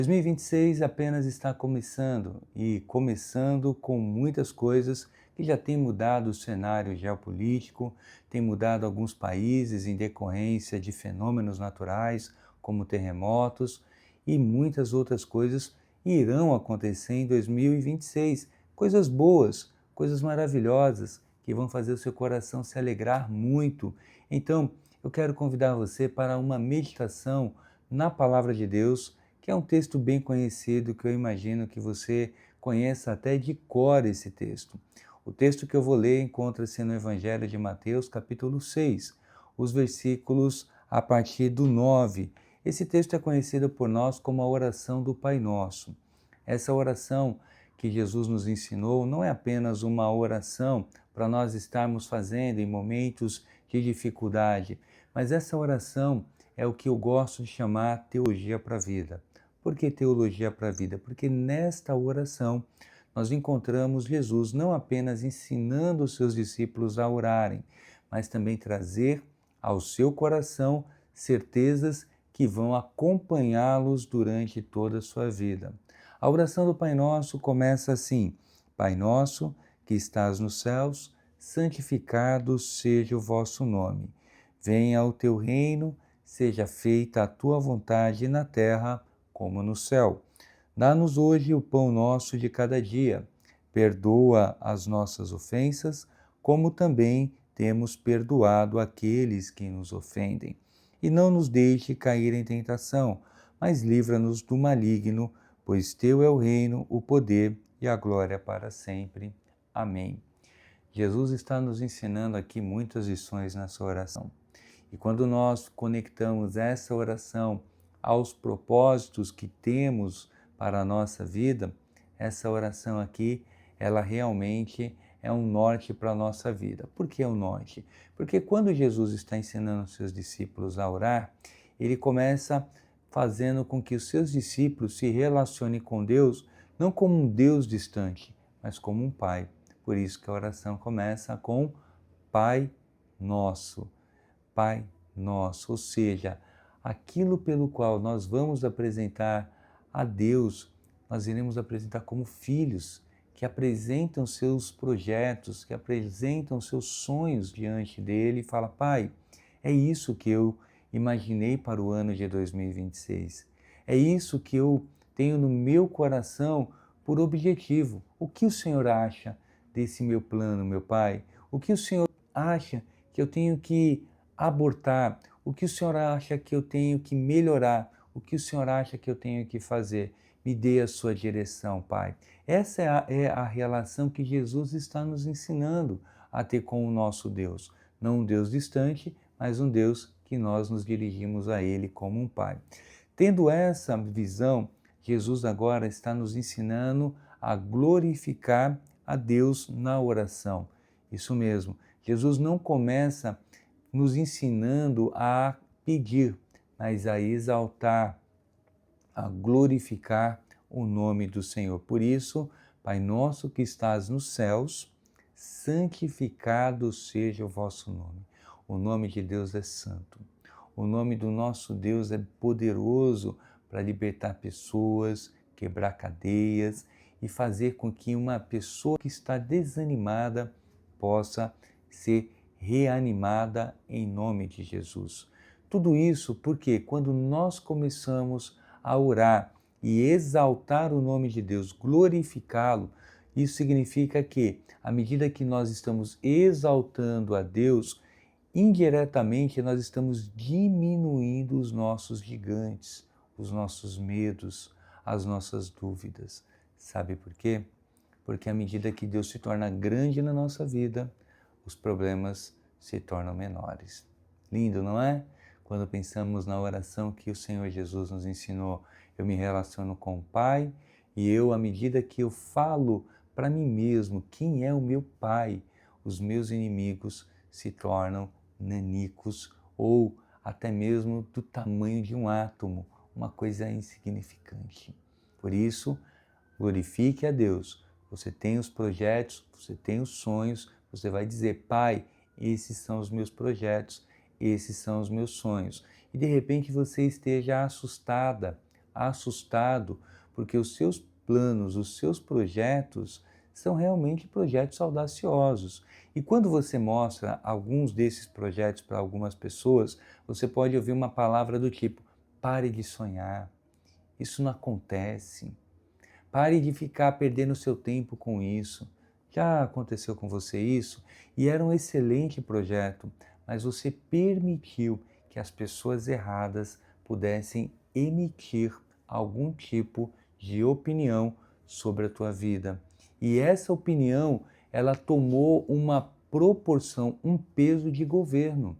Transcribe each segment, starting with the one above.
2026 apenas está começando e começando com muitas coisas que já têm mudado o cenário geopolítico, tem mudado alguns países em decorrência de fenômenos naturais, como terremotos, e muitas outras coisas irão acontecer em 2026. Coisas boas, coisas maravilhosas que vão fazer o seu coração se alegrar muito. Então, eu quero convidar você para uma meditação na Palavra de Deus, que é um texto bem conhecido, que eu imagino que você conheça até de cor esse texto. O texto que eu vou ler encontra-se no Evangelho de Mateus, capítulo 6, os versículos a partir do 9. Esse texto é conhecido por nós como a oração do Pai Nosso. Essa oração que Jesus nos ensinou não é apenas uma oração para nós estarmos fazendo em momentos de dificuldade, mas essa oração é o que eu gosto de chamar teologia para a vida. Por que teologia para a vida? Porque nesta oração nós encontramos Jesus não apenas ensinando os seus discípulos a orarem, mas também trazer ao seu coração certezas que vão acompanhá-los durante toda a sua vida. A oração do Pai Nosso começa assim: Pai nosso que estás nos céus, santificado seja o vosso nome. Venha o teu reino, seja feita a tua vontade na terra como no céu. Dá-nos hoje o pão nosso de cada dia. Perdoa as nossas ofensas, como também temos perdoado aqueles que nos ofendem. E não nos deixe cair em tentação, mas livra-nos do maligno, pois teu é o reino, o poder e a glória para sempre. Amém. Jesus está nos ensinando aqui muitas lições nessa oração. E quando nós conectamos essa oração aos propósitos que temos para a nossa vida, essa oração aqui, ela realmente é um norte para a nossa vida. Por que um norte? Porque quando Jesus está ensinando os seus discípulos a orar, ele começa fazendo com que os seus discípulos se relacionem com Deus não como um Deus distante, mas como um Pai. Por isso que a oração começa com Pai Nosso. Pai Nosso, ou seja, aquilo pelo qual nós vamos apresentar a Deus, nós iremos apresentar como filhos que apresentam seus projetos, que apresentam seus sonhos diante dele e fala: Pai, é isso que eu imaginei para o ano de 2026. É isso que eu tenho no meu coração por objetivo. O que o Senhor acha desse meu plano, meu Pai? O que o Senhor acha que eu tenho que abortar? O que o Senhor acha que eu tenho que melhorar? O que o Senhor acha que eu tenho que fazer? Me dê a sua direção, Pai. Essa é a relação que Jesus está nos ensinando a ter com o nosso Deus. Não um Deus distante, mas um Deus que nós nos dirigimos a Ele como um Pai. Tendo essa visão, Jesus agora está nos ensinando a glorificar a Deus na oração. Isso mesmo, Jesus não começa nos ensinando a pedir, mas a exaltar, a glorificar o nome do Senhor. Por isso, Pai nosso que estás nos céus, santificado seja o vosso nome. O nome de Deus é santo. O nome do nosso Deus é poderoso para libertar pessoas, quebrar cadeias e fazer com que uma pessoa que está desanimada possa ser reanimada em nome de Jesus. Tudo isso porque quando nós começamos a orar e exaltar o nome de Deus, glorificá-lo, isso significa que, à medida que nós estamos exaltando a Deus, indiretamente nós estamos diminuindo os nossos gigantes, os nossos medos, as nossas dúvidas. Sabe por quê? Porque à medida que Deus se torna grande na nossa vida, os problemas se tornam menores. Lindo, não é? Quando pensamos na oração que o Senhor Jesus nos ensinou, eu me relaciono com o Pai e eu, à medida que eu falo para mim mesmo quem é o meu Pai, os meus inimigos se tornam nanicos ou até mesmo do tamanho de um átomo, uma coisa insignificante. Por isso, glorifique a Deus. Você tem os projetos, você tem os sonhos, você vai dizer: Pai, esses são os meus projetos, esses são os meus sonhos. E de repente você esteja assustada, assustado, porque os seus planos, os seus projetos são realmente projetos audaciosos. E quando você mostra alguns desses projetos para algumas pessoas, você pode ouvir uma palavra do tipo: pare de sonhar, isso não acontece. Pare de ficar perdendo seu tempo com isso. Já aconteceu com você isso? E era um excelente projeto, mas você permitiu que as pessoas erradas pudessem emitir algum tipo de opinião sobre a tua vida. E essa opinião, ela tomou uma proporção, um peso de governo,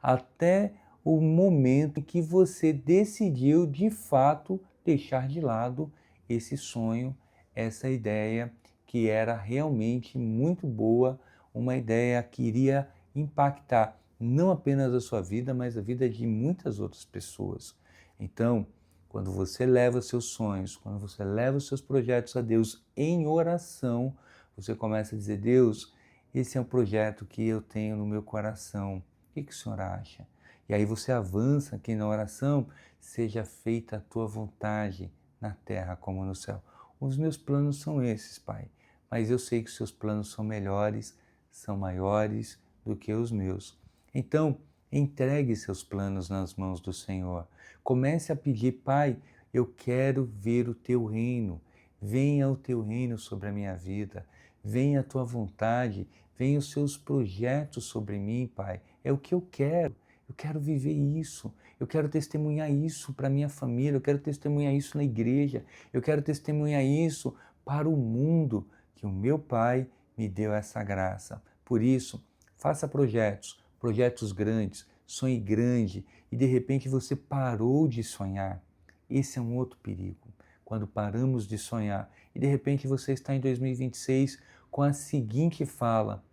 até o momento em que você decidiu de fato deixar de lado esse sonho, essa ideia que era realmente muito boa, uma ideia que iria impactar não apenas a sua vida, mas a vida de muitas outras pessoas. Então, quando você leva os seus sonhos, quando você leva os seus projetos a Deus em oração, você começa a dizer: Deus, esse é um projeto que eu tenho no meu coração. O que o Senhor acha? E aí você avança aqui na oração: seja feita a tua vontade, na terra como no céu. Os meus planos são esses, Pai, mas eu sei que os seus planos são melhores, são maiores do que os meus. Então, entregue seus planos nas mãos do Senhor. Comece a pedir: Pai, eu quero ver o teu reino. Venha o teu reino sobre a minha vida. Venha a tua vontade. Venha os seus projetos sobre mim, Pai. É o que eu quero. Eu quero viver isso. Eu quero testemunhar isso para a minha família. Eu quero testemunhar isso na igreja. Eu quero testemunhar isso para o mundo, que o meu Pai me deu essa graça. Por isso, faça projetos, projetos grandes, sonhe grande, e de repente você parou de sonhar. Esse é um outro perigo. Quando paramos de sonhar e de repente você está em 2026 com a seguinte fala: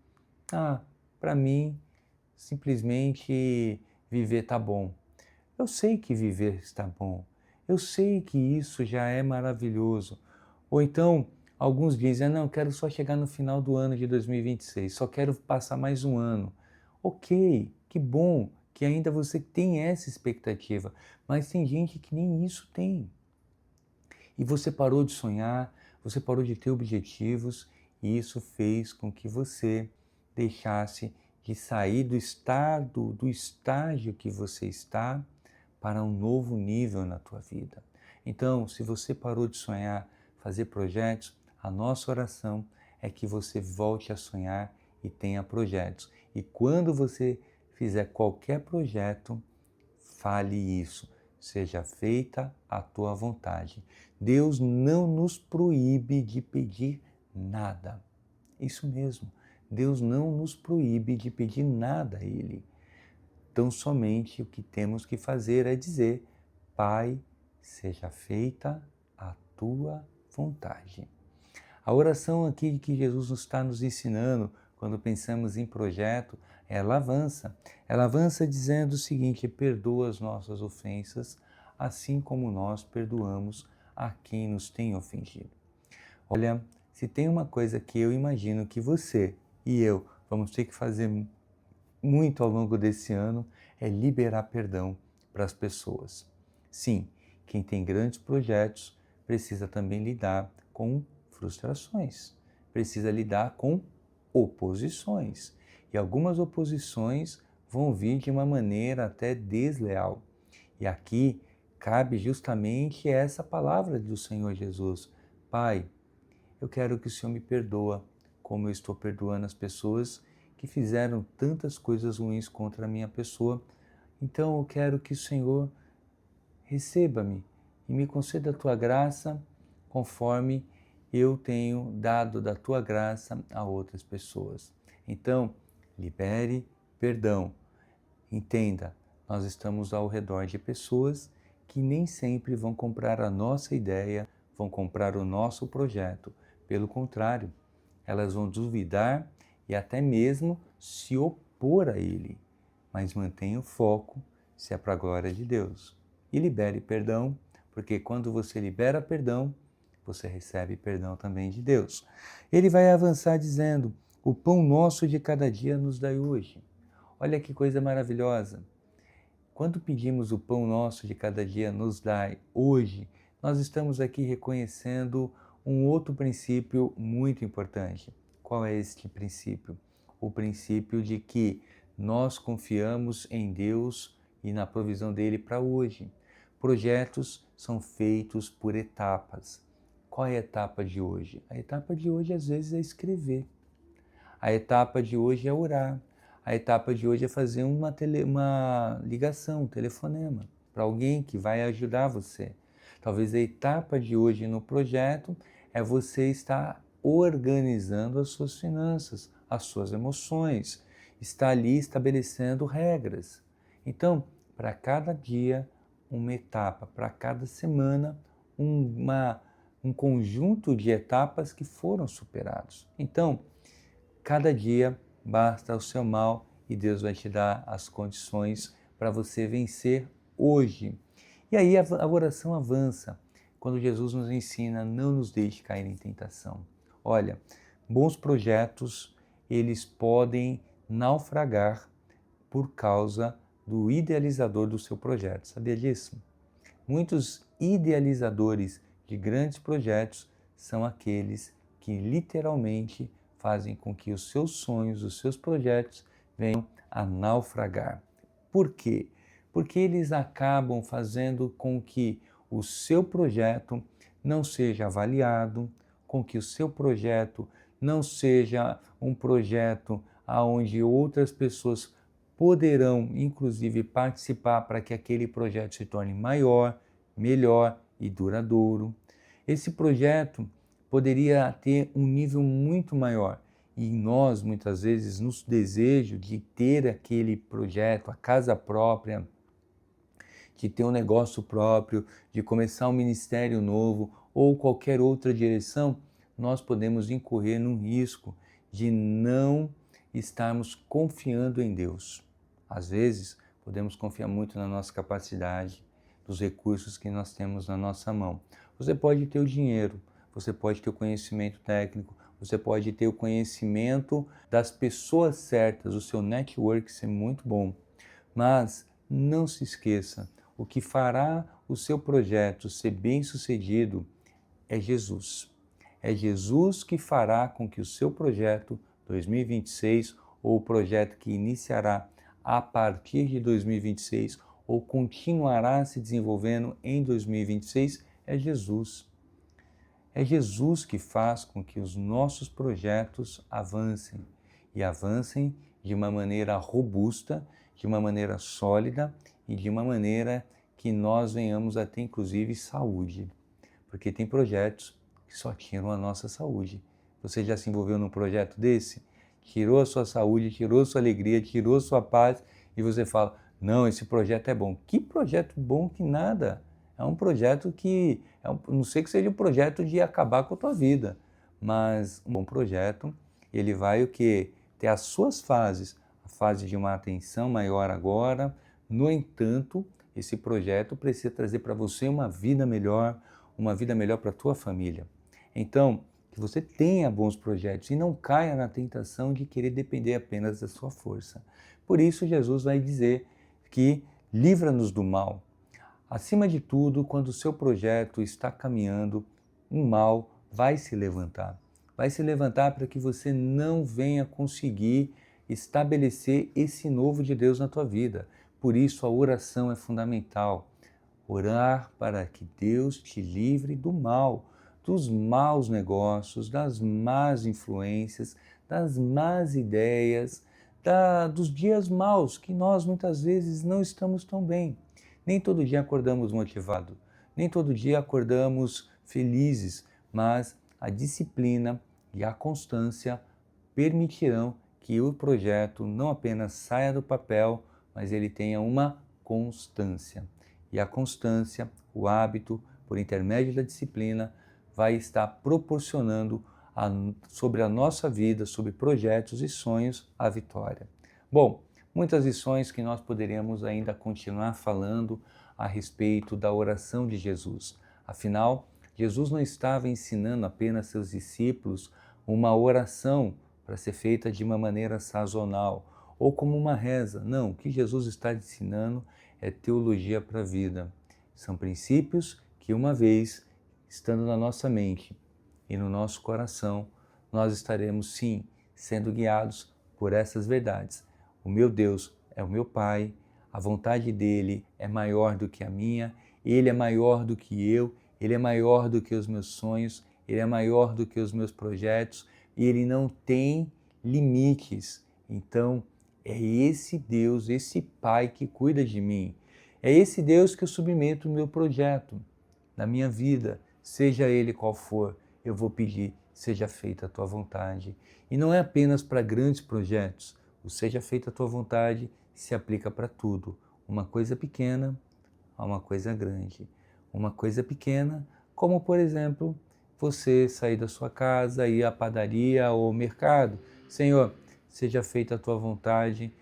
ah, para mim, simplesmente viver tá bom. Eu sei que viver está bom. Eu sei que isso já é maravilhoso. Ou então, alguns dizem: não, quero só chegar no final do ano de 2026, só quero passar mais um ano. Ok, que bom que ainda você tem essa expectativa, mas tem gente que nem isso tem. E você parou de sonhar, você parou de ter objetivos, e isso fez com que você deixasse de sair do estágio que você está para um novo nível na tua vida. Então, se você parou de sonhar, fazer projetos, a nossa oração é que você volte a sonhar e tenha projetos. E quando você fizer qualquer projeto, fale isso: seja feita a tua vontade. Deus não nos proíbe de pedir nada. Isso mesmo, Deus não nos proíbe de pedir nada a Ele. Então, somente o que temos que fazer é dizer: Pai, seja feita a tua vontade. A oração aqui que Jesus está nos ensinando, quando pensamos em projeto, ela avança. Ela avança dizendo o seguinte: perdoa as nossas ofensas, assim como nós perdoamos a quem nos tem ofendido. Olha, se tem uma coisa que eu imagino que você e eu vamos ter que fazer muito ao longo desse ano, é liberar perdão para as pessoas. Sim, quem tem grandes projetos precisa também lidar com frustrações, precisa lidar com oposições. E algumas oposições vão vir de uma maneira até desleal. E aqui cabe justamente essa palavra do Senhor Jesus: Pai, eu quero que o Senhor me perdoa, como eu estou perdoando as pessoas que fizeram tantas coisas ruins contra a minha pessoa. Então eu quero que o Senhor receba-me e me conceda a tua graça, conforme eu tenho dado da tua graça a outras pessoas. Então, libere perdão. Entenda, nós estamos ao redor de pessoas que nem sempre vão comprar a nossa ideia, vão comprar o nosso projeto. Pelo contrário, elas vão duvidar e até mesmo se opor a ele. Mas mantenha o foco, se é para a glória de Deus. E libere perdão, porque quando você libera perdão, você recebe perdão também de Deus. Ele vai avançar dizendo: o pão nosso de cada dia nos dai hoje. Olha que coisa maravilhosa. Quando pedimos o pão nosso de cada dia nos dai hoje, nós estamos aqui reconhecendo um outro princípio muito importante. Qual é este princípio? O princípio de que nós confiamos em Deus e na provisão dele para hoje. Projetos são feitos por etapas. Qual é a etapa de hoje? A etapa de hoje, às vezes, é escrever. A etapa de hoje é orar. A etapa de hoje é fazer uma ligação, um telefonema para alguém que vai ajudar você. Talvez a etapa de hoje no projeto é você estar organizando as suas finanças, as suas emoções, está ali estabelecendo regras. Então, para cada dia, uma etapa, para cada semana, um conjunto de etapas que foram superados. Então, cada dia basta o seu mal e Deus vai te dar as condições para você vencer hoje. E aí a oração avança, quando Jesus nos ensina, não nos deixe cair em tentação. Olha, bons projetos, eles podem naufragar por causa do idealizador do seu projeto. Sabia disso? Muitos idealizadores de grandes projetos são aqueles que literalmente fazem com que os seus sonhos, os seus projetos venham a naufragar. Por quê? Porque eles acabam fazendo com que o seu projeto não seja avaliado, com que o seu projeto não seja um projeto onde outras pessoas poderão, inclusive, participar para que aquele projeto se torne maior, melhor e duradouro. Esse projeto poderia ter um nível muito maior e nós, muitas vezes, nos desejo de ter aquele projeto, a casa própria, de ter um negócio próprio, de começar um ministério novo ou qualquer outra direção, nós podemos incorrer num risco de não estarmos confiando em Deus. Às vezes, podemos confiar muito na nossa capacidade, dos recursos que nós temos na nossa mão. Você pode ter o dinheiro, você pode ter o conhecimento técnico, você pode ter o conhecimento das pessoas certas, o seu network ser muito bom. Mas não se esqueça, o que fará o seu projeto ser bem-sucedido é Jesus. É Jesus que fará com que o seu projeto 2026 ou o projeto que iniciará a partir de 2026 ou continuará se desenvolvendo em 2026 é Jesus. É Jesus que faz com que os nossos projetos avancem e avancem de uma maneira robusta, de uma maneira sólida e de uma maneira que nós venhamos a ter inclusive saúde. Porque tem projetos que só tiram a nossa saúde. Você já se envolveu num projeto desse? Tirou a sua saúde, tirou a sua alegria, tirou a sua paz e você fala, não, esse projeto é bom. Que projeto bom que nada. É um projeto que, não sei que seja um projeto de acabar com a tua vida, mas um bom projeto, ele vai o quê? Ter as suas fases, a fase de uma atenção maior agora, no entanto, esse projeto precisa trazer para você uma vida melhor para a tua família. Então, que você tenha bons projetos e não caia na tentação de querer depender apenas da sua força. Por isso, Jesus vai dizer que livra-nos do mal. Acima de tudo, quando o seu projeto está caminhando, um mal vai se levantar. Vai se levantar para que você não venha conseguir estabelecer esse novo de Deus na tua vida. Por isso, a oração é fundamental. Orar para que Deus te livre do mal, dos maus negócios, das más influências, das más ideias, dos dias maus que nós muitas vezes não estamos tão bem. Nem todo dia acordamos motivados, nem todo dia acordamos felizes, mas a disciplina e a constância permitirão que o projeto não apenas saia do papel, mas ele tenha uma constância. E a constância, o hábito, por intermédio da disciplina, vai estar proporcionando sobre a nossa vida, sobre projetos e sonhos, a vitória. Bom, muitas lições que nós poderíamos ainda continuar falando a respeito da oração de Jesus. Afinal, Jesus não estava ensinando apenas seus discípulos uma oração para ser feita de uma maneira sazonal ou como uma reza. Não, o que Jesus está ensinando é teologia para a vida. São princípios que uma vez, estando na nossa mente e no nosso coração, nós estaremos sim sendo guiados por essas verdades. O meu Deus é o meu Pai, a vontade dele é maior do que a minha, ele é maior do que eu, ele é maior do que os meus sonhos, ele é maior do que os meus projetos e ele não tem limites. Então, é esse Deus, esse Pai que cuida de mim. É esse Deus que eu submeto o meu projeto na minha vida, seja ele qual for, eu vou pedir, seja feita a tua vontade. E não é apenas para grandes projetos, o seja feita a tua vontade se aplica para tudo. Uma coisa pequena a uma coisa grande. Uma coisa pequena, como por exemplo, você sair da sua casa, ir à padaria ou ao mercado. Senhor, seja feita a tua vontade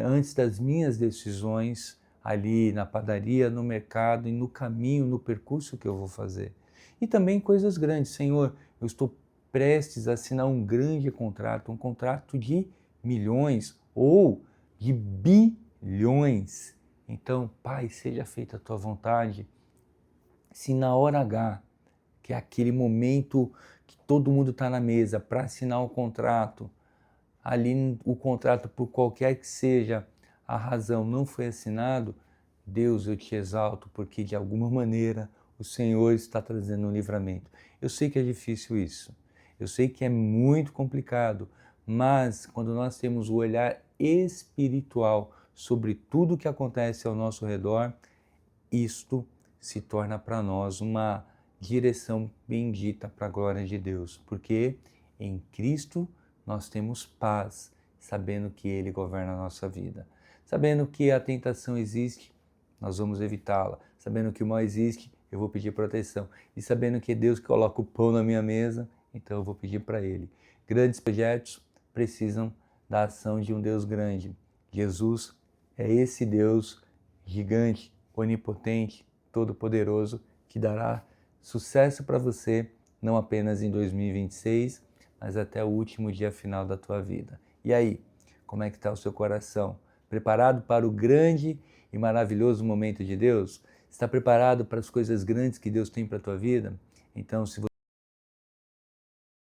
antes das minhas decisões, ali na padaria, no mercado e no caminho, no percurso que eu vou fazer. E também coisas grandes. Senhor, eu estou prestes a assinar um grande contrato, um contrato de milhões ou de bilhões. Então, Pai, seja feita a tua vontade. Se na hora H, que é aquele momento que todo mundo está na mesa para assinar o contrato, ali o contrato, por qualquer que seja a razão, não foi assinado, Deus, eu te exalto, porque de alguma maneira o Senhor está trazendo um livramento. Eu sei que é difícil isso, eu sei que é muito complicado, mas quando nós temos o olhar espiritual sobre tudo o que acontece ao nosso redor, isto se torna para nós uma direção bendita para a glória de Deus, porque em Cristo nós temos paz, sabendo que Ele governa a nossa vida. Sabendo que a tentação existe, nós vamos evitá-la. Sabendo que o mal existe, eu vou pedir proteção. E sabendo que é Deus que coloca o pão na minha mesa, então eu vou pedir para Ele. Grandes projetos precisam da ação de um Deus grande. Jesus é esse Deus gigante, onipotente, todo-poderoso, que dará sucesso para você, não apenas em 2026, mas até o último dia final da tua vida. E aí, como é que está o seu coração? Preparado para o grande e maravilhoso momento de Deus? Está preparado para as coisas grandes que Deus tem para a tua vida? Então, se